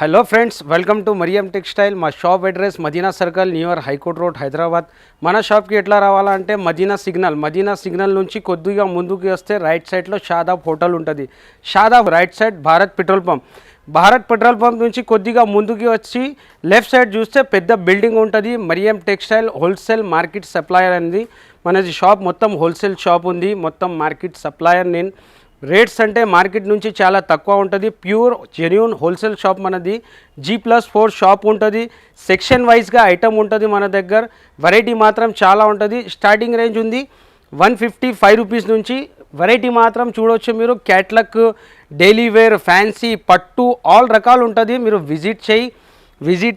Hello friends, welcome to Mariyam textile. మా shop address Madina circle, near high court road, Hyderabad. మన షాప్కి ఎట్లా రావాలంటే మదీనా సిగ్నల్ నుంచి కొద్దిగా ముందుకు వస్తే రైట్ సైడ్లో షాదాబ్ హోటల్ ఉంటుంది. Shadab right side Bharat petrol pump నుంచి కొద్దిగా ముందుకి వచ్చి లెఫ్ట్ సైడ్ చూస్తే పెద్ద బిల్డింగ్ ఉంటుంది. Mariam textile wholesale market supplier అనేది మనది షాప్. మొత్తం హోల్సేల్ షాప్ ఉంది, మొత్తం మార్కెట్ సప్లయర్ నేను. రేట్స్ అంటే మార్కెట్ నుంచి చాలా తక్కువ ఉంటుంది. ప్యూర్ జెన్యూన్ హోల్సేల్ షాప్ మనది. G+4 షాప్ ఉంటుంది. సెక్షన్ వైజ్గా ఐటమ్ ఉంటుంది మన దగ్గర. వెరైటీ మాత్రం చాలా ఉంటుంది. స్టార్టింగ్ రేంజ్ ఉంది 155 రూపీస్ నుంచి. వెరైటీ మాత్రం చూడవచ్చు మీరు. క్యాట్లాగ్, డైలీ వేర్, ఫ్యాన్సీ, పట్టు ఆల్ రకాలు ఉంటుంది. మీరు విజిట్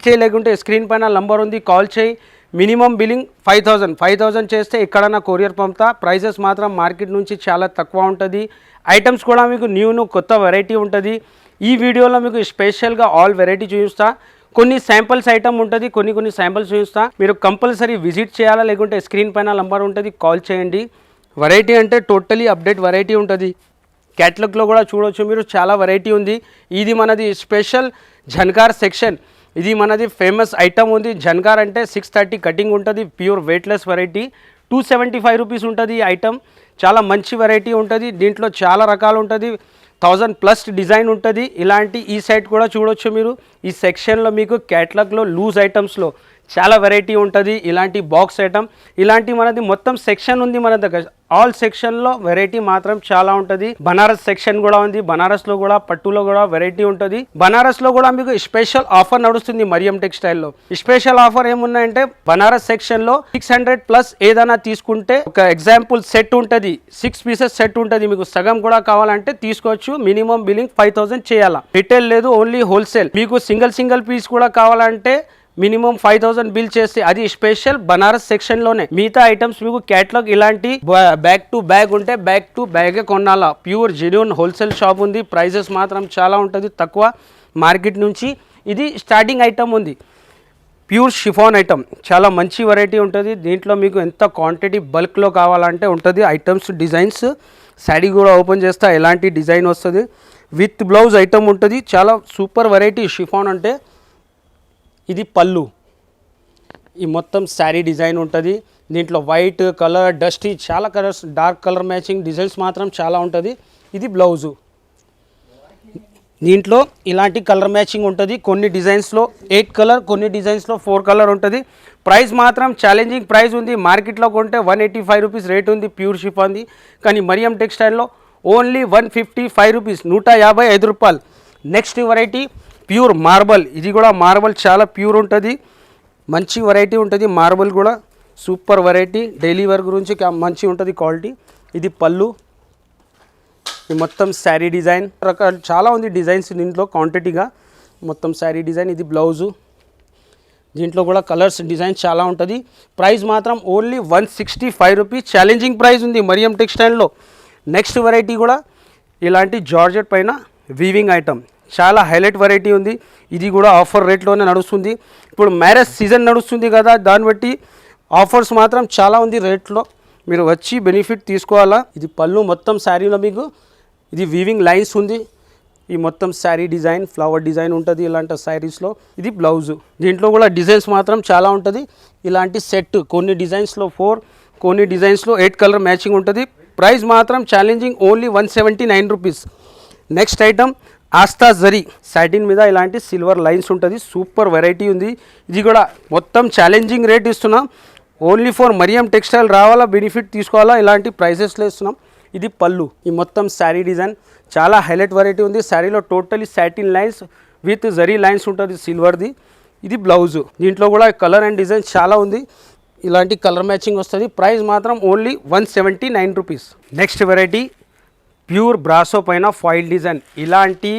చేయి లేకుంటే స్క్రీన్ పైన నంబర్ ఉంది, కాల్ చేయి. మినిమం బిల్లింగ్ 5000 చేస్తే ఎక్కడన్నా కొరియర్ పంపుతా. ప్రైజెస్ మాత్రం మార్కెట్ నుంచి చాలా తక్కువ ఉంటుంది. ఐటమ్స్ కూడా మీకు న్యూ కొత్త వెరైటీ ఉంటుంది. ఈ వీడియోలో మీకు స్పెషల్గా ఆల్ వెరైటీ చూపిస్తా. కొన్ని శాంపిల్స్ ఐటమ్ ఉంటుంది, కొన్ని శాంపిల్స్ చూపిస్తా. మీరు కంపల్సరీ విజిట్ చేయాలా, లేకుంటే స్క్రీన్ పైన నంబర్ ఉంటుంది, కాల్ చేయండి. వెరైటీ అంటే టోటలీ అప్డేట్ వెరైటీ ఉంటుంది. క్యాటలాగ్లో కూడా చూడవచ్చు మీరు, చాలా వెరైటీ ఉంది. ఇది మనది స్పెషల్ జన్కార్ సెక్షన్. ఇది మనది ఫేమస్ ఐటమ్ ఉంది. జన్కార్ అంటే 630 కటింగ్ ఉంటుంది. Pure weightless variety. 275 రూపీస్ ఉంటుంది ఈ ఐటమ్. చాలా మంచి వెరైటీ ఉంటుంది. దీంట్లో చాలా రకాలు ఉంటుంది. 1000+ డిజైన్ ఉంటుంది. ఇలాంటి ఈ సైడ్ కూడా చూడవచ్చు మీరు. ఈ సెక్షన్లో మీకు క్యాటలాగ్లో లూజ్ ఐటమ్స్లో చాలా వెరైటీ ఉంటుంది. ఇలాంటి బాక్స్ ఐటమ్, ఇలాంటి మనది మొత్తం సెక్షన్ ఉంది మన దగ్గర. ఆల్ సెక్షన్లో వెరైటీ మాత్రం చాలా ఉంటుంది. బనారస్ సెక్షన్ కూడా ఉంది. బనారస్లో కూడా, పట్టులో కూడా వెరైటీ ఉంటుంది. బనారస్లో కూడా మీకు స్పెషల్ ఆఫర్ నడుస్తుంది మరియం టెక్స్టైల్లో. స్పెషల్ ఆఫర్ ఏమున్నాయంటే బనారస్ సెక్షన్లో 600+ ఏదైనా తీసుకుంటే ఒక ఎగ్జాంపుల్ సెట్ ఉంటుంది, 6 పీసెస్ సెట్ ఉంటుంది. మీకు సగం కూడా కావాలంటే తీసుకోవచ్చు. మినిమం బిల్లింగ్ 5000 చేయాలా. రిటైల్ లేదు, ఓన్లీ హోల్సేల్. మీకు సింగిల్ పీస్ కూడా కావాలంటే మినిమం 5000 బిల్ చేస్తే అది స్పెషల్ బనారస్ సెక్షన్లోనే. మిగతా ఐటమ్స్ మీకు క్యాటలాగ్ ఇలాంటి బ్యాక్ టు బ్యాగ్ ఉంటే బ్యాక్ టు బ్యాగే కొనాలా. ప్యూర్ జెన్యూన్ హోల్సేల్ షాప్ ఉంది. ప్రైజెస్ మాత్రం చాలా ఉంటుంది తక్కువ మార్కెట్ నుంచి. ఇది స్టార్టింగ్ ఐటమ్ ఉంది, ప్యూర్ షిఫాన్ ఐటమ్. చాలా మంచి వెరైటీ ఉంటుంది. దీంట్లో మీకు ఎంత క్వాంటిటీ బల్క్లో కావాలంటే ఉంటుంది. ఐటమ్స్ డిజైన్స్ శారీ కూడా ఓపెన్ చేస్తా, ఎలాంటి డిజైన్ వస్తుంది. విత్ బ్లౌజ్ ఐటమ్ ఉంటుంది. చాలా సూపర్ వెరైటీ షిఫాన్ అంటే. ఇది పళ్ళు. ఈ మొత్తం శారీ డిజైన్ ఉంటుంది. దీంట్లో వైట్ కలర్, డస్టీ, చాలా colours, dark colour matching designs మాత్రం చాలా ఉంటుంది. ఇది బ్లౌజు. దీంట్లో ఇలాంటి కలర్ మ్యాచింగ్ ఉంటుంది. కొన్ని డిజైన్స్లో 8 కలర్, కొన్ని డిజైన్స్లో 4 కలర్ ఉంటుంది. ప్రైస్ మాత్రం ఛాలెంజింగ్ ప్రైస్ ఉంది. మార్కెట్లో కొంటే 185 రూపీస్ రేట్ ఉంది ప్యూర్ షిఫాన్ది. కానీ మరియం టెక్స్టైల్లో ఓన్లీ 155 రూపీస్, 155 రూపాయలు. Next variety pure marble. ఇది కూడా మార్బల్ చాలా ప్యూర్ ఉంటుంది. మంచి వెరైటీ ఉంటుంది. మార్బల్ కూడా సూపర్ వెరైటీ. డైలీ వేర్ గురించి మంచి ఉంటుంది క్వాలిటీ. ఇది పళ్ళు. ఈ మొత్తం శారీ డిజైన్ రకాలు చాలా ఉంది డిజైన్స్ దీంట్లో క్వాంటిటీగా. మొత్తం శారీ డిజైన్. ఇది బ్లౌజు. దీంట్లో కూడా కలర్స్ డిజైన్ చాలా ఉంటుంది. ప్రైస్ మాత్రం ఓన్లీ 165 రూపీస్. ఛాలెంజింగ్ ప్రైస్ ఉంది మరియం టెక్స్టైల్లో. నెక్స్ట్ వెరైటీ కూడా ఇలాంటి జార్జెట్ పైన వీవింగ్ ఐటమ్. చాలా హైలైట్ వెరైటీ ఉంది. ఇది కూడా ఆఫర్ రేట్లోనే నడుస్తుంది. ఇప్పుడు మ్యారేజ్ సీజన్ నడుస్తుంది కదా, దాన్ని బట్టి ఆఫర్స్ మాత్రం చాలా ఉంది రేట్లో. మీరు వచ్చి బెనిఫిట్ తీసుకోవాలా. ఇది పళ్ళు. మొత్తం శారీలో మీకు ఇది వీవింగ్ లైన్స్ ఉంది. ఈ మొత్తం శారీ డిజైన్, ఫ్లవర్ డిజైన్ ఉంటుంది ఇలాంటి శారీస్లో. ఇది బ్లౌజు. దీంట్లో కూడా డిజైన్స్ మాత్రం చాలా ఉంటుంది. ఇలాంటి సెట్ కొన్ని డిజైన్స్లో 4, కొన్ని డిజైన్స్లో 8 కలర్ మ్యాచింగ్ ఉంటుంది. ప్రైస్ మాత్రం challenging only 179 rupees. Next item Aastha zari satin మీద ఇలాంటి సిల్వర్ లైన్స్ ఉంటుంది. సూపర్ వెరైటీ ఉంది. ఇది కూడా మొత్తం ఛాలెంజింగ్ రేట్ ఇస్తున్నాం. ఓన్లీ ఫర్ మరియం టెక్స్టైల్ రావాలా, బెనిఫిట్ తీసుకోవాలా, ఇలాంటి ప్రైసెస్లో ఇస్తున్నాం. ఇది పళ్ళు. ఈ మొత్తం శారీ డిజైన్ చాలా హైలైట్ వెరైటీ ఉంది. శారీలో totally satin lines with zari lines ఉంటుంది సిల్వర్ది. ఇది బ్లౌజు. దీంట్లో కూడా కలర్ అండ్ డిజైన్ చాలా ఉంది. ఇలాంటి కలర్ మ్యాచింగ్ వస్తుంది. ప్రైస్ మాత్రం only 179 rupees. Next variety pure brasso పైన ఫాయిల్ డిజైన్. ఇలాంటి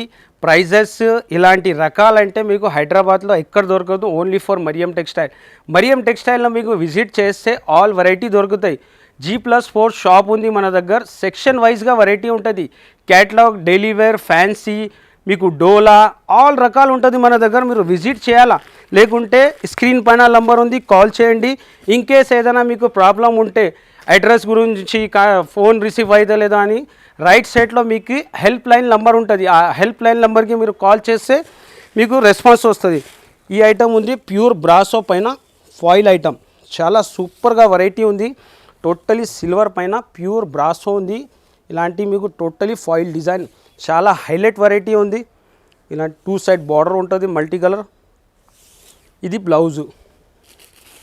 ప్రైజెస్, ఇలాంటి రకాలంటే మీకు హైదరాబాద్లో ఎక్కడ దొరకదు. Only for Mariam textile. Mariyam టెక్స్టైల్లో మీకు విజిట్ చేస్తే ఆల్ వెరైటీ దొరుకుతాయి. G+4 షాప్ ఉంది మన దగ్గర. సెక్షన్ వైజ్గా వెరైటీ ఉంటుంది. క్యాటలాగ్, డైలీ వేర్, ఫ్యాన్సీ, మీకు డోలా ఆల్ రకాలు ఉంటుంది మన దగ్గర. మీరు విజిట్ చేయాలా, లేకుంటే స్క్రీన్ పైన నంబర్ ఉంది, కాల్ చేయండి. ఇన్ కేస్ ఏదైనా మీకు ప్రాబ్లం ఉంటే అడ్రస్ గురించి ఫోన్ రిసీవ్ అయితే లేదా అని రైట్ సైడ్లో మీకు హెల్ప్ లైన్ నంబర్ ఉంటుంది. ఆ హెల్ప్ లైన్ నంబర్కి మీరు కాల్ చేస్తే మీకు రెస్పాన్స్ వస్తుంది. ఈ ఐటమ్ ఉంది ప్యూర్ బ్రాసో పైన ఫాయిల్ ఐటమ్, చాలా సూపర్గా వెరైటీ ఉంది. టోటలీ సిల్వర్ పైన ప్యూర్ బ్రాసో ఉంది. ఇలాంటి మీకు టోటలీ ఫాయిల్ డిజైన్ చాలా హైలైట్ వెరైటీ ఉంది. ఇలాంటి 2 సైడ్ బార్డర్ ఉంటుంది మల్టీ కలర్. ఇది బ్లౌజు,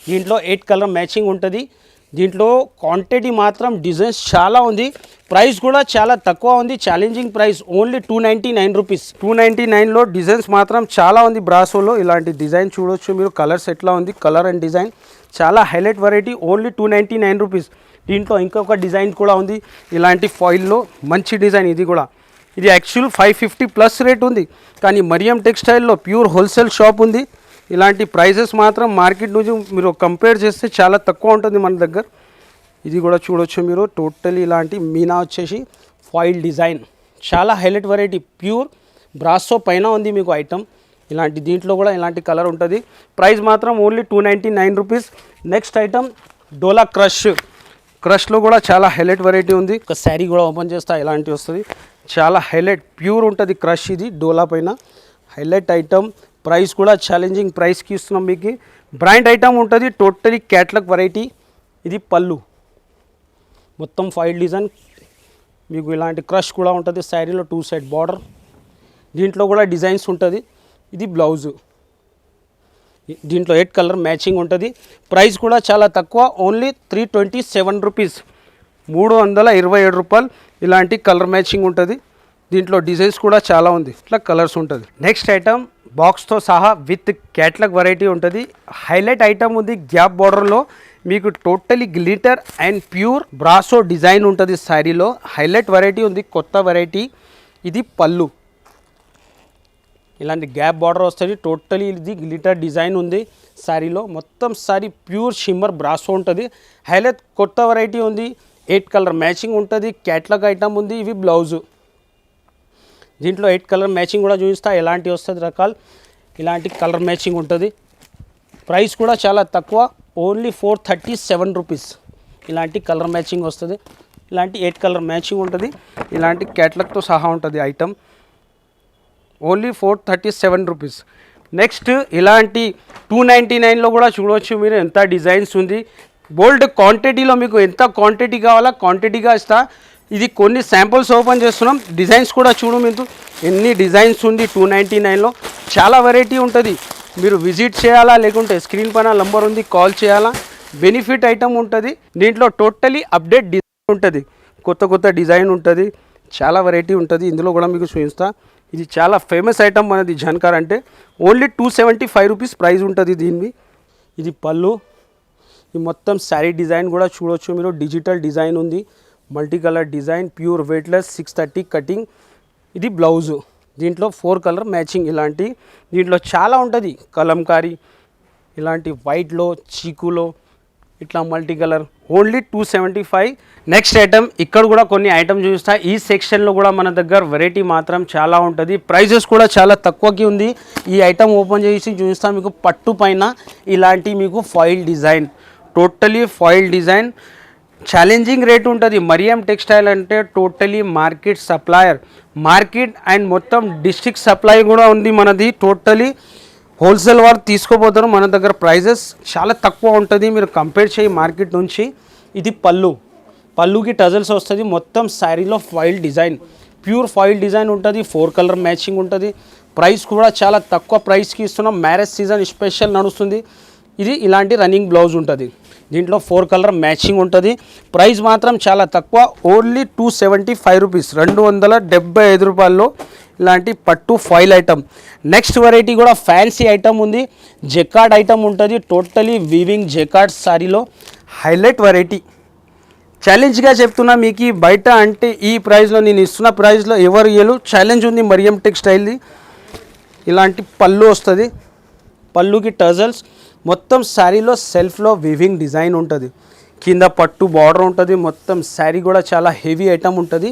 దీంట్లో 8 కలర్ మ్యాచింగ్ ఉంటుంది. దీంట్లో క్వాంటిటీ మాత్రం డిజైన్స్ చాలా ఉంది. ప్రైస్ కూడా చాలా తక్కువ ఉంది, ఛాలెంజింగ్ ప్రైస్ ఓన్లీ 299 రూపీస్. 299లో డిజైన్స్ మాత్రం చాలా ఉంది. బ్రాసోలో ఇలాంటి డిజైన్ చూడొచ్చు మీరు. కలర్స్ ఎట్లా ఉంది, కలర్ అండ్ డిజైన్ చాలా హైలైట్ వెరైటీ, ఓన్లీ 299 రూపీస్. దీంట్లో ఇంకొక డిజైన్ కూడా ఉంది ఇలాంటి ఫాయిల్లో, మంచి డిజైన్ ఇది కూడా. ఇది యాక్చువల్ 550 ప్లస్ రేట్ ఉంది, కానీ మరియం టెక్స్టైల్లో ప్యూర్ హోల్సేల్ షాప్ ఉంది. ఇలాంటి ప్రైజెస్ మాత్రం మార్కెట్ నుంచి మీరు కంపేర్ చేస్తే చాలా తక్కువ ఉంటుంది మన దగ్గర. ఇది కూడా చూడొచ్చు మీరు. టోటలీ ఇలాంటి మీనా వచ్చేసి ఫాయిల్ డిజైన్, చాలా హైలైట్ వెరైటీ, ప్యూర్ బ్రాసో పైన ఉంది మీకు ఐటమ్. ఇలాంటి దీంట్లో కూడా ఇలాంటి కలర్ ఉంటుంది. ప్రైస్ మాత్రం ఓన్లీ 299 రూపీస్. నెక్స్ట్ ఐటమ్ డోలా క్రష్లో కూడా చాలా హైలైట్ వెరైటీ ఉంది. ఒక శారీ కూడా ఓపెన్ చేస్తా ఇలాంటివి వస్తుంది, చాలా హైలైట్ ప్యూర్ ఉంటుంది క్రష్. ఇది డోలా పైన హైలైట్ ఐటమ్. ప్రైస్ కూడా ఛాలెంజింగ్ ప్రైస్కి ఇస్తున్నాం మీకు. బ్రాండ్ ఐటమ్ ఉంటుంది, టోటలీ క్యాట్లాగ్ వెరైటీ. ఇది పళ్ళు మొత్తం ఫాయిల్ డిజైన్, మీకు ఇలాంటి క్రష్ కూడా ఉంటుంది. శారీలో 2 సైడ్ బార్డర్, దీంట్లో కూడా డిజైన్స్ ఉంటుంది. ఇది బ్లౌజు, దీంట్లో 8 కలర్ మ్యాచింగ్ ఉంటుంది. ప్రైస్ కూడా చాలా తక్కువ, ఓన్లీ 327 రూపీస్, 327 రూపాయలు. ఇలాంటి కలర్ మ్యాచింగ్ ఉంటుంది. దీంట్లో డిజైన్స్ కూడా చాలా ఉంది, ఇట్లా కలర్స్ ఉంటుంది. నెక్స్ట్ ఐటమ్ బాక్స్తో సహా విత్ క్యాట్లాగ్ వెరైటీ ఉంటుంది. హైలైట్ ఐటమ్ ఉంది గ్యాప్ బార్డర్లో, మీకు totally glitter and pure brasso design ఉంటుంది శారీలో. హైలైట్ వెరైటీ ఉంది, కొత్త వెరైటీ. ఇది పళ్ళు, ఇలాంటి గ్యాప్ బార్డర్ వస్తుంది. టోటలీ ఇది గ్లిటర్ డిజైన్ ఉంది శారీలో. మొత్తం శారీ ప్యూర్ షిమ్మర్ బ్రాసో ఉంటుంది. హైలైట్ కొత్త వెరైటీ ఉంది. 8 కలర్ మ్యాచింగ్ ఉంటుంది. క్యాట్లాగ్ ఐటమ్ ఉంది. ఇవి బ్లౌజు, దీంట్లో 8 కలర్ మ్యాచింగ్ కూడా చూపిస్తా ఎలాంటి వస్తుంది రకాలు. ఇలాంటి కలర్ మ్యాచింగ్ ఉంటుంది. ప్రైస్ కూడా చాలా తక్కువ, ఓన్లీ 437 రూపీస్. ఇలాంటి కలర్ మ్యాచింగ్ వస్తుంది. ఇలాంటి 8 కలర్ మ్యాచింగ్ ఉంటుంది. ఇలాంటి క్యాట్లాగ్తో సహా ఉంటుంది ఐటమ్, ఓన్లీ 437 రూపీస్. నెక్స్ట్ ఇలాంటి 299లో కూడా చూడవచ్చు మీరు ఎంత డిజైన్స్ ఉంది. బోల్డ్ క్వాంటిటీలో మీకు ఎంత క్వాంటిటీ కావాలా క్వాంటిటీగా ఇస్తా. ఇది కొన్ని శాంపుల్స్ ఓపెన్ చేస్తున్నాం. డిజైన్స్ కూడా చూడు మీరు ఎన్ని డిజైన్స్ ఉంది. 299లో చాలా వెరైటీ ఉంటుంది. మీరు విజిట్ చేయాలా, లేకుంటే స్క్రీన్ పైన నంబర్ ఉంది కాల్ చేయాలా. బెనిఫిట్ ఐటమ్ ఉంటుంది. దీంట్లో టోటలీ అప్డేట్ డిజైన్ ఉంటుంది, కొత్త డిజైన్ ఉంటుంది, చాలా వెరైటీ ఉంటుంది. ఇందులో కూడా మీకు చూపిస్తా. ఇది చాలా ఫేమస్ ఐటమ్ మనది జన్కార్ అంటే. ఓన్లీ 275 రూపీస్ ప్రైస్ ఉంటుంది దీన్ని. ఇది పళ్ళు, ఈ మొత్తం శారీ డిజైన్ కూడా చూడవచ్చు మీరు. డిజిటల్ డిజైన్ ఉంది, multi colour design, pure weightless, 630 cutting. ఇది బ్లౌజు, దీంట్లో 4 కలర్ మ్యాచింగ్. ఇలాంటి దీంట్లో చాలా ఉంటుంది. కలంకారీ, ఇలాంటి వైట్లో, చీకులో, ఇట్లా multi colour, only 275. Next item ఇక్కడ కూడా కొన్ని ఐటమ్ చూపిస్తా. ఈ సెక్షన్లో కూడా మన దగ్గర వెరైటీ మాత్రం చాలా ఉంటుంది. ప్రైజెస్ కూడా చాలా తక్కువకి ఉంది. ఈ ఐటమ్ ఓపెన్ చేసి చూపిస్తా మీకు. పట్టు పైన ఇలాంటి మీకు foil design, totally foil design, challenging rate ఉంటుంది. మరియం టెక్స్టైల్ అంటే totally market supplier, market and మొత్తం డిస్ట్రిక్ట్ సప్లై కూడా ఉంది మనది. టోటలీ హోల్సేల్ వారు తీసుకోపోతారు. మన దగ్గర ప్రైజెస్ చాలా తక్కువ ఉంటుంది, మీరు కంపేర్ చేయి మార్కెట్ నుంచి. ఇది పళ్ళుకి టజల్స్ వస్తుంది. మొత్తం శారీలో foil design, pure foil design ఉంటుంది. 4 కలర్ మ్యాచింగ్ ఉంటుంది. ప్రైస్ కూడా చాలా తక్కువ ప్రైస్కి ఇస్తున్నాం. మ్యారేజ్ సీజన్ స్పెషల్ నడుస్తుంది. ఇది ఇలాంటి రన్నింగ్ బ్లౌజ్ ఉంటుంది. దీంట్లో 4 కలర్ మ్యాచింగ్ ఉంటుంది. ప్రైస్ మాత్రం చాలా తక్కువ, ఓన్లీ 275 రూపీస్, 275 రూపాయల్లో ఇలాంటి పట్టు ఫాయిల్ ఐటమ్. నెక్స్ట్ వెరైటీ కూడా ఫ్యాన్సీ ఐటమ్ ఉంది. జెకార్డ్ ఐటమ్ ఉంటుంది. టోటలీ వీవింగ్ జెకార్డ్ సారీలో హైలైట్ వెరైటీ. ఛాలెంజ్గా చెప్తున్నా మీకు, బయట అంటే ఈ ప్రైస్లో నేను ఇస్తున్న ప్రైస్లో ఎవరు ఇయ్యలు. ఛాలెంజ్ ఉంది మరియం టెక్స్టైల్ది. ఇలాంటి పళ్ళు వస్తుంది, పళ్ళుకి టజల్స్, మొత్తం శారీలో సెల్ఫ్లో వీవింగ్ డిజైన్ ఉంటుంది. కింద పట్టు బార్డర్ ఉంటుంది. మొత్తం శారీ కూడా చాలా హెవీ ఐటమ్ ఉంటుంది.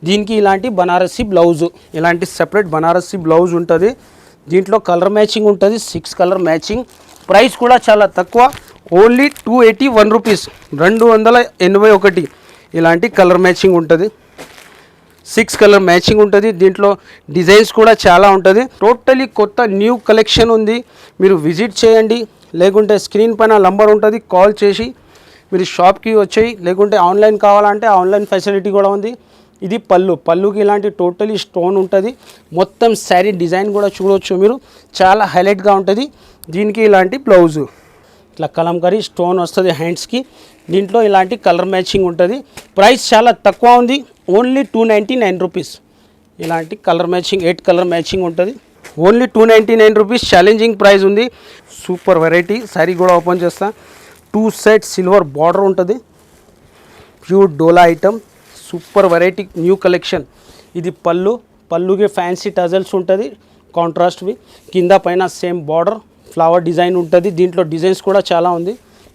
దీనికి ఇలాంటి బనారసి బ్లౌజు, ఇలాంటి సెపరేట్ బనారసి బ్లౌజ్ ఉంటుంది. దీంట్లో కలర్ మ్యాచింగ్ ఉంటుంది, 6 కలర్ మ్యాచింగ్. ప్రైస్ కూడా చాలా తక్కువ, ఓన్లీ 281 రూపీస్, 281. ఇలాంటి కలర్ మ్యాచింగ్ ఉంటుంది. 6 కలర్ మ్యాచింగ్ ఉంటుంది. దీంట్లో డిజైన్స్ కూడా చాలా ఉంటుంది. టోటలీ కొత్త న్యూ కలెక్షన్ ఉంది. మీరు విజిట్ చేయండి, లేకుంటే స్క్రీన్ పైన నంబర్ ఉంటుంది, కాల్ చేసి మీరు షాప్కి వచ్చేయి. లేకుంటే ఆన్లైన్ కావాలంటే ఆన్లైన్ ఫెసిలిటీ కూడా ఉంది. ఇది పళ్ళుకి ఇలాంటి టోటలీ స్టోన్ ఉంటుంది. మొత్తం శారీ డిజైన్ కూడా చూడవచ్చు మీరు, చాలా హైలైట్గా ఉంటుంది. దీనికి ఇలాంటి బ్లౌజు ఇట్లా కలంకరీ స్టోన్ వస్తుంది హ్యాండ్స్కి. దీంట్లో ఇలాంటి కలర్ మ్యాచింగ్ ఉంటుంది. ప్రైస్ చాలా తక్కువ ఉంది, ఓన్లీ 299 రూపీస్. ఇలాంటి కలర్ మ్యాచింగ్ 8 కలర్ మ్యాచింగ్ ఉంటుంది. Only 299 rupees. ఛాలెంజింగ్ ప్రైస్ ఉంది. Super variety. శారీ కూడా ఓపెన్ చేస్తా. 2 సెట్ సిల్వర్ బార్డర్ ఉంటుంది. ప్యూర్ డోలా item, super variety new collection. ఇది పళ్ళుకి ఫ్యాన్సీ టజల్స్ ఉంటుంది, కాంట్రాస్ట్వి. కింద పైన సేమ్ బార్డర్ ఫ్లవర్ డిజైన్ ఉంటుంది. దీంట్లో డిజైన్స్ కూడా చాలా ఉంది.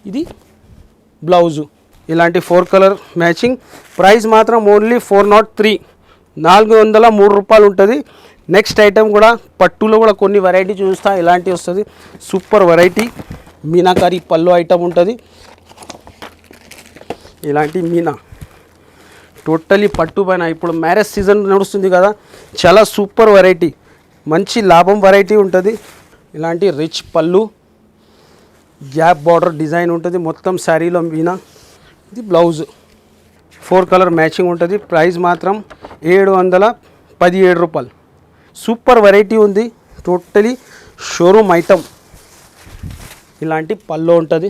ఇది బ్లౌజు ఇలాంటి 4 కలర్ మ్యాచింగ్. ప్రైస్ మాత్రం ఓన్లీ 403, 403 రూపాయలు ఉంటుంది. నెక్స్ట్ ఐటమ్ కూడా పట్టులో కూడా కొన్ని వెరైటీ చూస్తా. ఇలాంటి వస్తుంది సూపర్ వెరైటీ. మీనాకారి పళ్ళు ఐటమ్ ఉంటుంది. ఇలాంటి మీనా టోటలీ పట్టు పైన. ఇప్పుడు మ్యారేజ్ సీజన్ నడుస్తుంది కదా, చాలా సూపర్ వెరైటీ, మంచి లాభం వెరైటీ ఉంటుంది. ఇలాంటి రిచ్ పళ్ళు, గ్యాప్ బార్డర్ డిజైన్ ఉంటుంది మొత్తం శారీలో మీనా. ఇది బ్లౌజ్ 4 కలర్ మ్యాచింగ్ ఉంటుంది. ప్రైస్ మాత్రం 717 రూపాయలు. సూపర్ వెరైటీ ఉంది, టోటలీ షోరూమ్ ఐటమ్. ఇలాంటి పళ్ళు ఉంటుంది,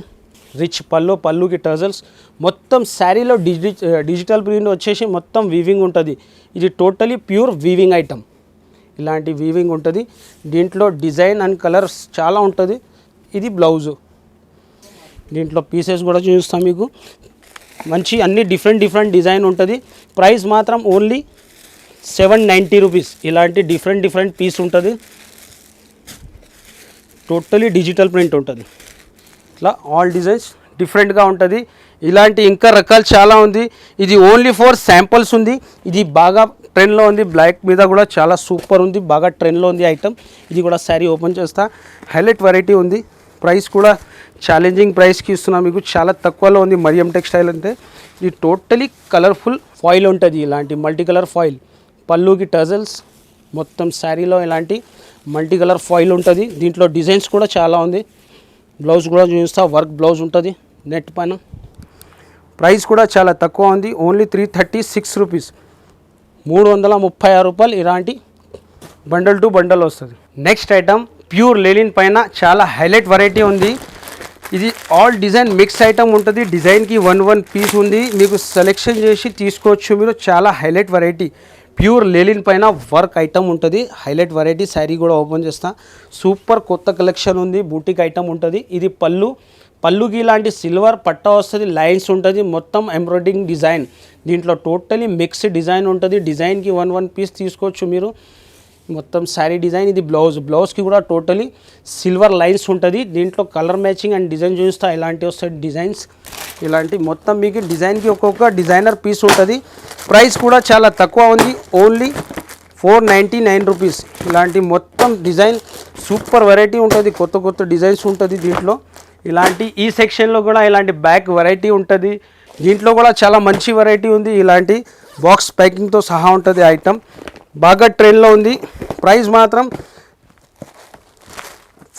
రిచ్ పళ్ళుకి టజల్స్. మొత్తం శారీలో డిజిటల్ ప్రింట్ వచ్చేసి మొత్తం వీవింగ్ ఉంటుంది. ఇది టోటలీ ప్యూర్ వీవింగ్ ఐటమ్. ఇలాంటి వీవింగ్ ఉంటుంది. దీంట్లో డిజైన్ అండ్ కలర్స్ చాలా ఉంటుంది. ఇది బ్లౌజు. దీంట్లో పీసెస్ కూడా చూపిస్తాం మీకు. మంచి అన్ని డిఫరెంట్ డిజైన్ ఉంటుంది. ప్రైస్ మాత్రం ఓన్లీ 790 రూపీస్. ఇలాంటి డిఫరెంట్ పీస్ ఉంటుంది. టోటలీ డిజిటల్ ప్రింట్ ఉంటుంది. ఇట్లా ఆల్ డిజైన్స్ డిఫరెంట్గా ఉంటుంది. ఇలాంటి ఇంకా రకాలు చాలా ఉంది. ఇది ఓన్లీ ఫర్ శాంపుల్స్ ఉంది. ఇది బాగా ట్రెండ్లో ఉంది. బ్లాక్ మీద కూడా చాలా సూపర్ ఉంది, బాగా ట్రెండ్లో ఉంది ఐటమ్. ఇది కూడా శారీ ఓపెన్ చేస్తా. హైలైట్ వెరైటీ ఉంది. ప్రైస్ కూడా ఛాలెంజింగ్ ప్రైస్కి ఇస్తున్నా మీకు, చాలా తక్కువలో ఉంది. మరియం టెక్స్టైల్ అంటే ఇది టోటలీ కలర్ఫుల్ ఫాయిల్ ఉంటుంది. ఇలాంటి మల్టీ కలర్ ఫాయిల్. పళ్ళుకి టజల్స్, మొత్తం శారీలో ఇలాంటి మల్టీ కలర్ ఫాయిల్ ఉంటుంది. దీంట్లో డిజైన్స్ కూడా చాలా ఉంది. బ్లౌజ్ కూడా చూపిస్తా. వర్క్ బ్లౌజ్ ఉంటుంది నెట్ పైన. ప్రైస్ కూడా చాలా తక్కువ ఉంది, ఓన్లీ 336 రూపీస్. 336 రూపాయలు. ఇలాంటి బండల్ టు బండల్ వస్తుంది. నెక్స్ట్ ఐటమ్ ప్యూర్ లెనిన్ పైన చాలా హైలైట్ వెరైటీ ఉంది. ఇది ఆల్ డిజైన్ మిక్స్ ఐటమ్ ఉంటుంది. డిజైన్కి 1 పీస్ ఉంది. మీకు సెలెక్షన్ చేసి తీసుకోవచ్చు మీరు. చాలా హైలైట్ వెరైటీ. ప్యూర్ లెనిన్ పైన వర్క్ ఐటమ్ ఉంటుంది. Highlight variety. శారీ కూడా ఓపెన్ చేస్తా. సూపర్ కొత్త కలెక్షన్ ఉంది. బూటిక్ ఐటమ్ ఉంటుంది. ఇది పళ్ళుకి ఇలాంటి సిల్వర్ పట్టా వస్తుంది. లైన్స్ ఉంటుంది. మొత్తం ఎంబ్రాయిడింగ్ డిజైన్. దీంట్లో టోటలీ మిక్స్ డిజైన్ ఉంటుంది. డిజైన్కి 1 పీస్ తీసుకోవచ్చు మీరు. మొత్తం శారీ డిజైన్. ఇది బ్లౌజ్కి కూడా టోటలీ సిల్వర్ లైన్స్ ఉంటుంది. దీంట్లో కలర్ మ్యాచింగ్ అండ్ డిజైన్ చూస్తా. ఇలాంటివి వస్తాయి డిజైన్స్. ఇలాంటి మొత్తం మీకు డిజైన్కి ఒక్కొక్క డిజైనర్ పీస్ ఉంటుంది. ప్రైస్ కూడా చాలా తక్కువ ఉంది, ఓన్లీ 499 రూపీస్. ఇలాంటి మొత్తం డిజైన్ సూపర్ వెరైటీ ఉంటుంది. కొత్త డిజైన్స్ ఉంటుంది దీంట్లో. ఇలాంటి ఈ సెక్షన్లో కూడా ఇలాంటి బ్యాక్ వెరైటీ ఉంటుంది. దీంట్లో కూడా చాలా మంచి వెరైటీ ఉంది. ఇలాంటి బాక్స్ ప్యాకింగ్తో సహా ఉంటుంది ఐటమ్. బాగా ట్రెండ్లో ఉంది. ప్రైస్ మాత్రం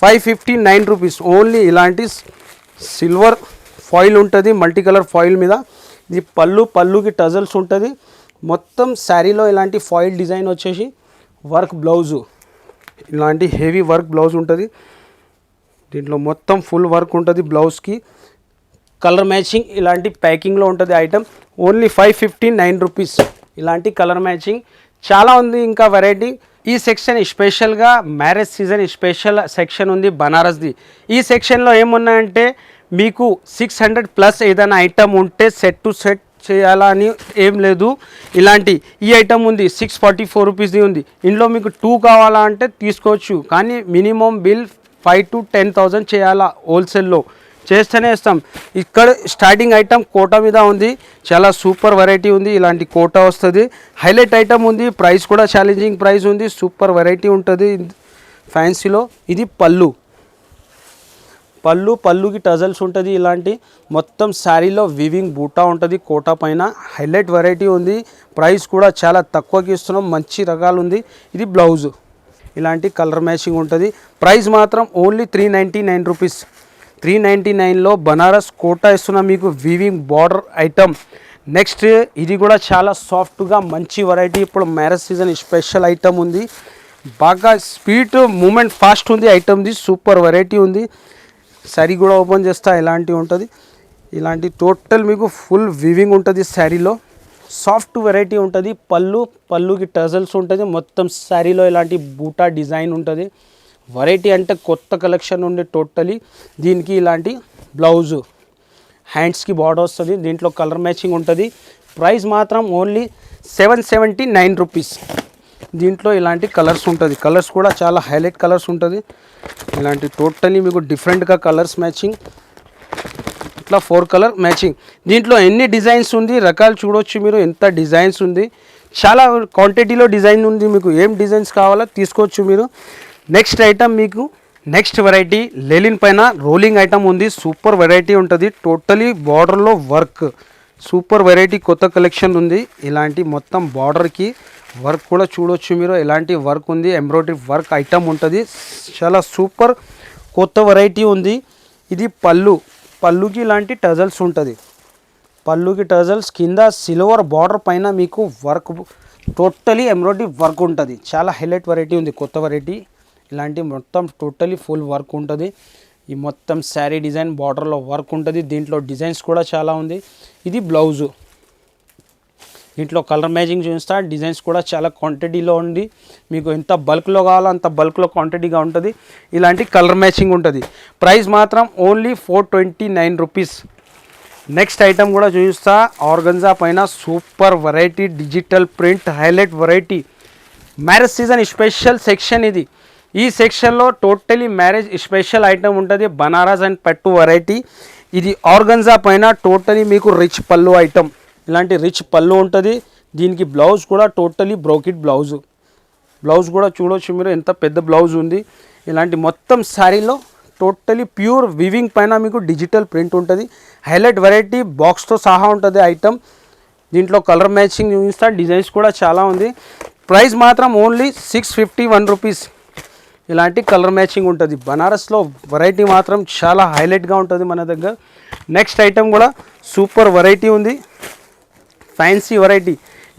559 రూపీస్ ఓన్లీ. ఇలాంటి సిల్వర్ ఫాయిల్ ఉంటుంది, మల్టీ కలర్ ఫాయిల్ మీద. ఇది పళ్ళుకి టజల్స్ ఉంటుంది. మొత్తం శారీలో ఇలాంటి ఫాయిల్ డిజైన్ వచ్చేసి వర్క్ బ్లౌజు. ఇలాంటి హెవీ వర్క్ బ్లౌజ్ ఉంటుంది. దీంట్లో మొత్తం ఫుల్ వర్క్ ఉంటుంది బ్లౌజ్కి. కలర్ మ్యాచింగ్ ఇలాంటి ప్యాకింగ్లో ఉంటుంది ఐటమ్. Only 559 rupees. ఇలాంటి కలర్ మ్యాచింగ్ చాలా ఉంది ఇంకా వెరైటీ. ఈ సెక్షన్ స్పెషల్గా మ్యారేజ్ సీజన్ స్పెషల్ సెక్షన్ ఉంది బనారస్ది. ఈ సెక్షన్లో ఏమున్నాయంటే మీకు 600+ ఏదైనా ఐటమ్ ఉంటే సెట్ టు సెట్ చేయాలని ఏం లేదు. ఇలాంటి ఈ ఐటమ్ ఉంది 644 రూపీస్ది ఉంది. ఇందులో మీకు 2 కావాలంటే తీసుకోవచ్చు, కానీ మినిమం బిల్ 5,000 to 10,000 చేయాలా. హోల్సేల్లో చేస్తేనే ఇస్తాం. ఇక్కడ స్టార్టింగ్ ఐటమ్ కోటా మీద ఉంది. చాలా సూపర్ వెరైటీ ఉంది. ఇలాంటి కోటా వస్తుంది. హైలైట్ ఐటమ్ ఉంది. ప్రైస్ కూడా ఛాలెంజింగ్ ప్రైస్ ఉంది. సూపర్ వెరైటీ ఉంటుంది ఫ్యాన్సీలో. ఇది పళ్ళుకి టజల్స్ ఉంటుంది. ఇలాంటి మొత్తం శారీలో వివింగ్ బూటా ఉంటుంది కోటా పైన. హైలైట్ వెరైటీ ఉంది. ప్రైస్ కూడా చాలా తక్కువకి ఇస్తున్నాం. మంచి రకాలు ఉంది. ఇది బ్లౌజు ఇలాంటి కలర్ మ్యాచింగ్ ఉంటుంది. ప్రైస్ మాత్రం ఓన్లీ 399 రూపీస్. 399లో బనారస్ కోటా ఇస్తున్నాం మీకు వివింగ్ బార్డర్ ఐటమ్. నెక్స్ట్ ఇది కూడా చాలా సాఫ్ట్గా మంచి వెరైటీ. ఇప్పుడు మ్యారేజ్ సీజన్ స్పెషల్ ఐటమ్ ఉంది. బాగా స్పీడ్ మూమెంట్ ఫాస్ట్ ఉంది ఐటమ్ది. సూపర్ వెరైటీ ఉంది. శారీ కూడా ఓపెన్ చేస్తా ఇలాంటివి ఉంటుంది. ఇలాంటి టోటల్ మీకు ఫుల్ వివింగ్ ఉంటుంది శారీలో. సాఫ్ట్ వెరైటీ ఉంటుంది. పళ్ళుకి టజల్స్ ఉంటుంది. మొత్తం శారీలో ఇలాంటి బూటా డిజైన్ ఉంటుంది. వెరైటీ అంటే కొత్త కలెక్షన్ ఉండే టోటలీ. దీనికి ఇలాంటి బ్లౌజు హ్యాండ్స్కి బార్డర్ వస్తుంది. దీంట్లో కలర్ మ్యాచింగ్ ఉంటుంది. ప్రైస్ మాత్రం ఓన్లీ 779 రూపీస్. దీంట్లో ఇలాంటి కలర్స్ ఉంటుంది. కలర్స్ కూడా చాలా హైలైట్ కలర్స్ ఉంటుంది. ఇలాంటి టోటలీ మీకు డిఫరెంట్గా కలర్స్ మ్యాచింగ్. ఇట్లా 4 కలర్ మ్యాచింగ్. దీంట్లో ఎన్ని డిజైన్స్ ఉంది రకాలు చూడవచ్చు మీరు. ఎంత డిజైన్స్ ఉంది. చాలా క్వాంటిటీలో డిజైన్ ఉంది. మీకు ఏం డిజైన్స్ కావాలో తీసుకోవచ్చు మీరు. నెక్స్ట్ ఐటమ్ మీకు నెక్స్ట్ వెరైటీ లెలిన్ పైన రోలింగ్ ఐటమ్ ఉంది. సూపర్ వెరైటీ ఉంటుంది. టోటలీ బార్డర్లో వర్క్. సూపర్ వెరైటీ కొత్త కలెక్షన్ ఉంది. ఇలాంటి మొత్తం బార్డర్కి వర్క్ కూడా చూడవచ్చు మీరు. ఎలాంటి వర్క్ ఉంది. ఎంబ్రాయిడరీ వర్క్ ఐటమ్ ఉంటుంది. చాలా సూపర్ కొత్త వెరైటీ ఉంది. ఇది పళ్ళుకి ఇలాంటి టజల్స్ ఉంటుంది. పళ్ళుకి టజల్స్ కింద సిల్వర్ బార్డర్ పైన మీకు వర్క్ టోటలీ ఎంబ్రాయిడరీ వర్క్ ఉంటుంది. చాలా హైలైట్ వెరైటీ ఉంది. కొత్త వెరైటీ. ఇలాంటి మొత్తం టోటలీ ఫుల్ వర్క్ ఉంటుంది. ఈ మొత్తం శారీ డిజైన్ బార్డర్లో వర్క్ ఉంటుంది. దీంట్లో డిజైన్స్ కూడా చాలా ఉంది. ఇది బ్లౌజు. దీంట్లో కలర్ మ్యాచింగ్ చూపిస్తా. డిజైన్స్ కూడా చాలా క్వాంటిటీలో ఉంది. మీకు ఎంత బల్క్లో కావాలో అంత బల్క్లో క్వాంటిటీగా ఉంటుంది. ఇలాంటి కలర్ మ్యాచింగ్ ఉంటుంది. ప్రైస్ మాత్రం ఓన్లీ 429 రూపీస్. నెక్స్ట్ ఐటమ్ కూడా చూపిస్తా. ఆర్గంజా పైన super variety digital print highlight variety. Marriage season special section ఇది. ఈ సెక్షన్లో టోటలీ మ్యారేజ్ స్పెషల్ ఐటమ్ ఉంటుంది. బనారస్ అండ్ పట్టు వెరైటీ. ఇది ఆర్గంజా పైన టోటలీ మీకు రిచ్ పళ్ళు ఐటమ్. ఇలాంటి రిచ్ పళ్ళు ఉంటుంది. దీనికి బ్లౌజ్ కూడా టోటలీ బ్రోకెట్ బ్లౌజ్ కూడా చూడవచ్చు మీరు. ఎంత పెద్ద బ్లౌజ్ ఉంది. ఇలాంటి మొత్తం శారీలో టోటలీ ప్యూర్ వివింగ్ పైన మీకు డిజిటల్ ప్రింట్ ఉంటుంది. హైలైట్ వెరైటీ బాక్స్తో సహా ఉంటుంది ఐటమ్. దీంట్లో కలర్ మ్యాచింగ్ చూపిస్తా. డిజైన్స్ కూడా చాలా ఉంది. ప్రైస్ మాత్రం ఓన్లీ 651 రూపీస్. ఇలాంటి కలర్ మ్యాచింగ్ ఉంటుంది. బనారస్లో వెరైటీ మాత్రం చాలా హైలైట్గా ఉంటుంది మన దగ్గర. నెక్స్ట్ ఐటమ్ కూడా సూపర్ వెరైటీ ఉంది. Fancy variety.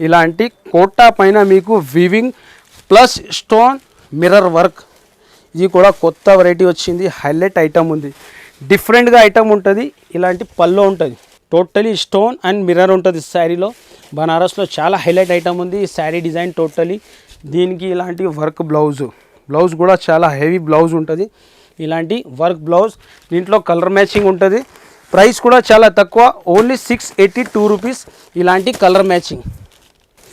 ఇలాంటి కోటా పైన మీకు weaving plus stone mirror work. ఇది కూడా కొత్త వెరైటీ వచ్చింది. హైలైట్ ఐటమ్ ఉంది. డిఫరెంట్గా ఐటమ్ ఉంటుంది. ఇలాంటి పళ్ళు ఉంటుంది. టోటలీ స్టోన్ అండ్ మిర్రర్ ఉంటుంది శారీలో. బనారస్లో చాలా హైలైట్ ఐటమ్ ఉంది. ఈ శారీ డిజైన్ టోటలీ. దీనికి ఇలాంటి వర్క్ బ్లౌజ్ కూడా చాలా హెవీ బ్లౌజ్ ఉంటుంది. ఇలాంటి వర్క్ బ్లౌజ్. దీంట్లో కలర్ మ్యాచింగ్ ఉంటుంది. ప్రైస్ కూడా చాలా తక్కువ. Only 682 rupees. ఇలాంటి కలర్ మ్యాచింగ్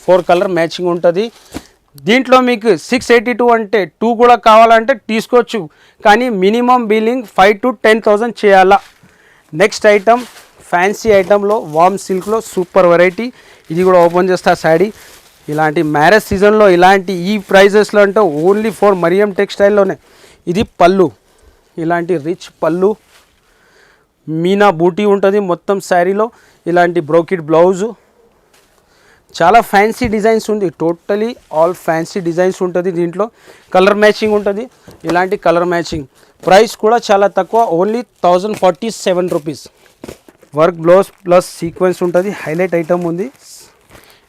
4 కలర్ మ్యాచింగ్ ఉంటుంది. దీంట్లో మీకు 682 అంటే 2 కూడా కావాలంటే తీసుకోవచ్చు. కానీ మినిమం బిల్లింగ్ 5,000 to 10,000 చేయాలా. నెక్స్ట్ ఐటమ్ ఫ్యాన్సీ ఐటంలో వామ్ సిల్క్లో సూపర్ వెరైటీ. ఇది కూడా ఓపెన్ చేస్తా శారీ. ఇలాంటి మ్యారేజ్ సీజన్లో ఇలాంటి ఈ ప్రైజెస్లో అంటే ఓన్లీ ఫర్ మరియం టెక్స్టైల్లోనే. ఇది పళ్ళు. ఇలాంటి రిచ్ పళ్ళు మీనా బూటీ ఉంటుంది మొత్తం శారీలో. ఇలాంటి బ్రోకెట్ బ్లౌజు. చాలా ఫ్యాన్సీ డిజైన్స్ ఉంది. టోటలీ ఆల్ ఫ్యాన్సీ డిజైన్స్ ఉంటుంది. దీంట్లో కలర్ మ్యాచింగ్ ఉంటుంది. ఇలాంటి కలర్ మ్యాచింగ్. ప్రైస్ కూడా చాలా తక్కువ. Only 1047 rupees. Work blouse plus sequence ఉంటుంది. హైలైట్ ఐటమ్ ఉంది.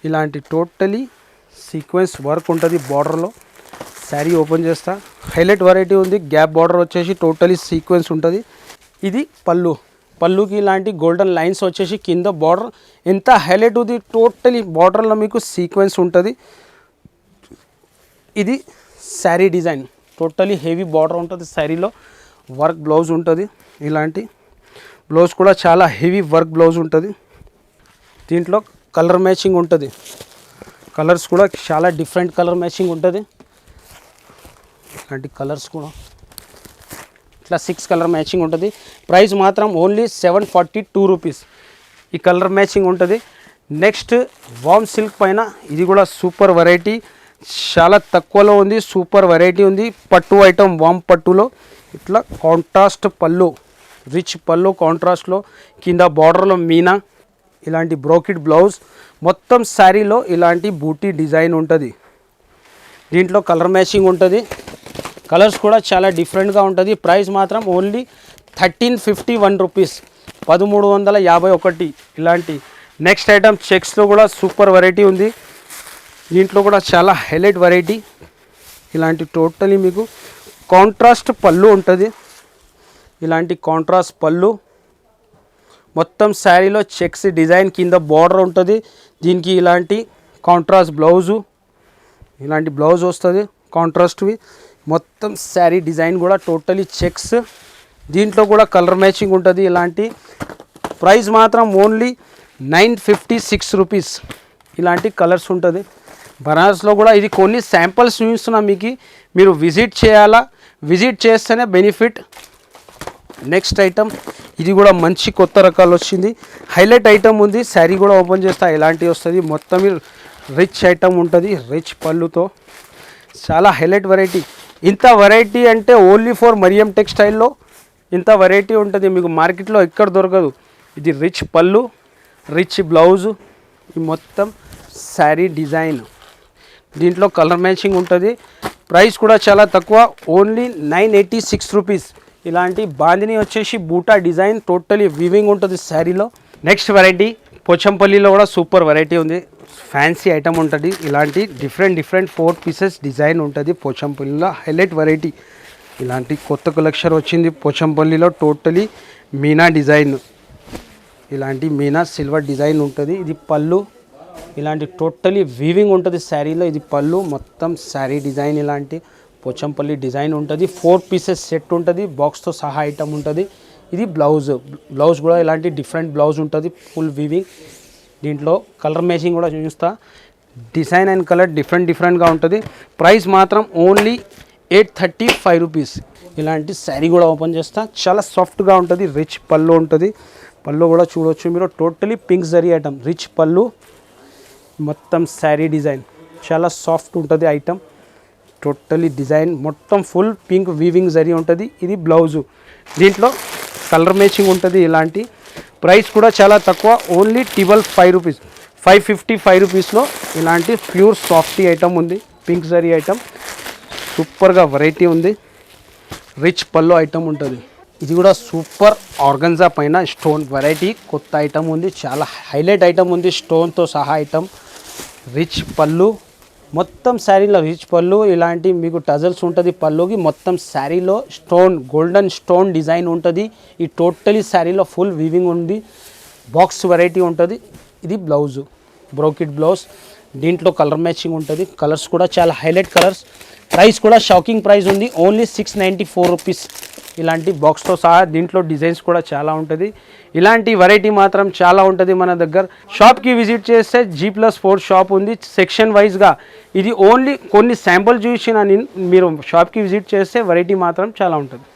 ఇలాంటి టోటలీ సీక్వెన్స్ వర్క్ ఉంటుంది బార్డర్లో. శారీ ఓపెన్ చేస్తా. హైలైట్ వెరైటీ ఉంది. గ్యాప్ బార్డర్ వచ్చేసి టోటలీ సీక్వెన్స్ ఉంటుంది. ఇది పళ్ళుకి ఇలాంటి గోల్డెన్ లైన్స్ వచ్చేసి కింద బార్డర్ ఎంత హైలైట్ ఉంది. టోటలీ బార్డర్లో మీకు సీక్వెన్స్ ఉంటుంది. ఇది sari design. Totally heavy border ఉంటుంది శారీలో. వర్క్ బ్లౌజ్ ఉంటుంది. ఇలాంటి బ్లౌజ్ కూడా చాలా హెవీ వర్క్ బ్లౌజ్ ఉంటుంది. దీంట్లో కలర్ మ్యాచింగ్ ఉంటుంది. కలర్స్ కూడా చాలా డిఫరెంట్ కలర్ మ్యాచింగ్ ఉంటుంది. ఇలాంటి కలర్స్ కూడా ఇట్లా 6 కలర్ మ్యాచింగ్ ఉంటుంది. ప్రైస్ మాత్రం ఓన్లీ 742 రూపీస్. ఈ కలర్ మ్యాచింగ్ ఉంటుంది. నెక్స్ట్ వామ్ సిల్క్ పైన ఇది కూడా సూపర్ వెరైటీ. చాలా తక్కువలో ఉంది. సూపర్ వెరైటీ ఉంది. పట్టు ఐటమ్ వామ్ పట్టులో ఇట్లా కాంట్రాస్ట్ పళ్ళు. రిచ్ పళ్ళు కాంట్రాస్ట్లో, కింద బార్డర్లో మీనా, ఇలాంటి బ్రోకెట్ బ్లౌజ్, మొత్తం శారీలో ఇలాంటి బూటీ డిజైన్ ఉంటుంది. దీంట్లో కలర్ మ్యాచింగ్ ఉంటుంది, కలర్స్ కూడా చాలా డిఫరెంట్గా ఉంటుంది. ప్రైస్ మాత్రం ఓన్లీ 1351 రూపీస్, 1351. ఇలాంటి నెక్స్ట్ ఐటమ్ చెక్స్లో కూడా సూపర్ వెరైటీ ఉంది. దీంట్లో కూడా చాలా హైలైట్ వెరైటీ. ఇలాంటి టోటలీ మీకు కాంట్రాస్ట్ పళ్ళు ఉంటుంది. ఇలాంటి కాంట్రాస్ట్ పళ్ళు, మొత్తం శారీలో చెక్స్ డిజైన్, కింద బార్డర్ ఉంటుంది. దీనికి ఇలాంటి కాంట్రాస్ట్ బ్లౌజు, ఇలాంటి బ్లౌజ్ వస్తుంది కాంట్రాస్ట్వి. మొత్తం శారీ డిజైన్ కూడా టోటలీ చెక్స్. దీంట్లో కూడా కలర్ మ్యాచింగ్ ఉంటుంది. ఇలాంటి ప్రైస్ మాత్రం ఓన్లీ 956 రూపీస్. ఇలాంటి కలర్స్ ఉంటుంది. బనారస్లో కూడా ఇది కొన్ని శాంపిల్స్ చూపిస్తున్నా మీకు, మీరు విజిట్ చేయాలా, విజిట్ చేస్తేనే బెనిఫిట్. నెక్స్ట్ ఐటమ్ ఇది కూడా మంచి కొత్త రకాలు వచ్చింది, హైలైట్ ఐటమ్ ఉంది. శారీ కూడా ఓపెన్ చేస్తా, ఇలాంటివి వస్తుంది. మొత్తం రిచ్ ఐటమ్ ఉంటుంది, రిచ్ పళ్ళుతో, చాలా హైలైట్ వెరైటీ. ఇంత వెరైటీ అంటే ఓన్లీ ఫర్ మరియం టెక్స్టైల్లో ఇంత వెరైటీ ఉంటుంది, మీకు మార్కెట్లో ఎక్కడ దొరకదు. ఇది రిచ్ పళ్ళు, రిచ్ బ్లౌజు, ఈ మొత్తం శారీ డిజైన్. దీంట్లో కలర్ మ్యాచింగ్ ఉంటుంది. ప్రైస్ కూడా చాలా తక్కువ, ఓన్లీ 986 రూపీస్. ఇలాంటి బాందిని వచ్చేసి బూటా డిజైన్, టోటలీ వీవింగ్ ఉంటుంది శారీలో. నెక్స్ట్ వెరైటీ పోచంపల్లిలో కూడా సూపర్ వెరైటీ ఉంది, ఫ్యాన్సీ ఐటమ్ ఉంటుంది. ఇలాంటి డిఫరెంట్ 4 పీసెస్ డిజైన్ ఉంటుంది పోచంపల్లిలో, హైలైట్ వెరైటీ. ఇలాంటి కొత్త కలెక్షన్ వచ్చింది పోచంపల్లిలో, టోటలీ మీనా డిజైన్, ఇలాంటి మీనా సిల్వర్ డిజైన్ ఉంటుంది. ఇది పళ్ళు, ఇలాంటి టోటలీ వీవింగ్ ఉంటుంది శారీలో. ఇది పళ్ళు, మొత్తం శారీ డిజైన్ ఇలాంటి పోచంపల్లి డిజైన్ ఉంటుంది. 4 పీసెస్ సెట్ ఉంటుంది, బాక్స్తో సహా ఐటమ్ ఉంటుంది. ఇది బ్లౌజ్, బ్లౌజ్ కూడా ఇలాంటి డిఫరెంట్ బ్లౌజ్ ఉంటుంది, ఫుల్ వీవింగ్. దీంట్లో కలర్ మ్యాచింగ్ కూడా చూపిస్తా, డిజైన్ అండ్ కలర్ డిఫరెంట్గా ఉంటుంది. ప్రైస్ మాత్రం ఓన్లీ 835 రూపీస్. ఇలాంటి శారీ కూడా ఓపెన్ చేస్తా, చాలా సాఫ్ట్గా ఉంటుంది, రిచ్ పళ్ళు ఉంటుంది. పళ్ళు కూడా చూడవచ్చు మీరు, totally pink zari item, rich పళ్ళు, మొత్తం శారీ డిజైన్ చాలా సాఫ్ట్ ఉంటుంది ఐటమ్. టోటలీ డిజైన్ మొత్తం ఫుల్ పింక్ వీవింగ్ జరీ ఉంటుంది. ఇది బ్లౌజు, దీంట్లో కలర్ మ్యాచింగ్ ఉంటుంది. ఇలాంటి ప్రైస్ కూడా చాలా తక్కువ, ఓన్లీ 1205 రూపీస్, 555 రూపీస్లో ఇలాంటి ప్యూర్ సాఫ్టీ ఐటమ్ ఉంది, పింక్ జరీ ఐటమ్. సూపర్గా వెరైటీ ఉంది, రిచ్ పళ్ళు ఐటమ్ ఉంటుంది. ఇది కూడా సూపర్ ఆర్గన్జా పైన స్టోన్ వెరైటీ, కొత్త ఐటమ్ ఉంది, చాలా హైలైట్ ఐటమ్ ఉంది, స్టోన్తో సహా ఐటమ్. రిచ్ పళ్ళు, మొత్తం శారీలో రిచ్ పళ్ళు, ఇలాంటి మీకు టజల్స్ ఉంటుంది పళ్ళుకి. మొత్తం శారీలో స్టోన్, గోల్డెన్ స్టోన్ డిజైన్ ఉంటుంది. ఈ టోటలీ శారీలో ఫుల్ వీవింగ్ ఉంది, బాక్స్ వెరైటీ ఉంటుంది. ఇది బ్లౌజు, బ్రోకెట్ బ్లౌజ్. దీంట్లో కలర్ మ్యాచింగ్ ఉంటుంది, కలర్స్ కూడా చాలా హైలైట్ కలర్స్. ప్రైస్ కూడా షాకింగ్ ప్రైస్ ఉంది, ఓన్లీ 694 రూపీస్. ఇలాంటి బాక్స్తో సహా. దీంట్లో డిజైన్స్ కూడా చాలా ఉంటుంది. ఇలాంటి వెరైటీ మాత్రం చాలా ఉంటుంది మన దగ్గర. షాప్కి విజిట్ చేస్తే G+4 షాప్ ఉంది, సెక్షన్ వైజ్గా. ఇది ఓన్లీ కొన్ని శాంపుల్ చూసిన మీరు షాప్కి విజిట్ చేస్తే వెరైటీ మాత్రం చాలా ఉంటుంది.